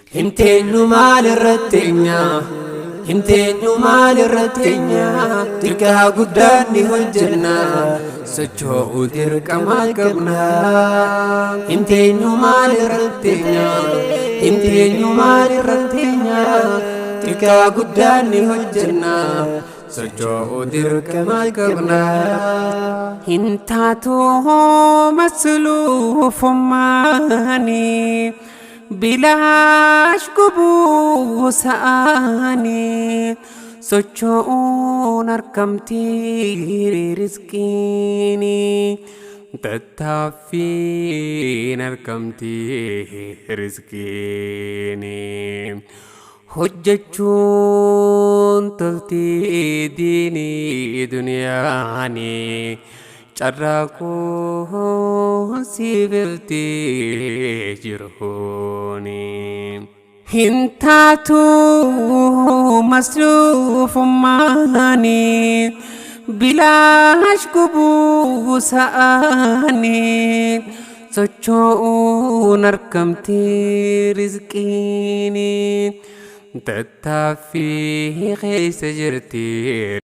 Hinteenyu maal irratteenya dirqaa guddaan ni hojjenna socho'uu dirqama qabna. Hinteenyu maal irratteenya dirqaa guddaan ni hojjenna socho'uu dirqama qabna. Hintaatu masluufummaani bilaash gubuu sa'aani socho'uun argamtii rizqiini tattaaffiin argamtii rizqiini hojjechuun toltii diinii duniyaani carraaquun siifiltii jiruuni. Hintaatu masluufummaani bilaash gubuu sa'aani socho'uun argamtii rizqiini tattaaffii keessa jirti.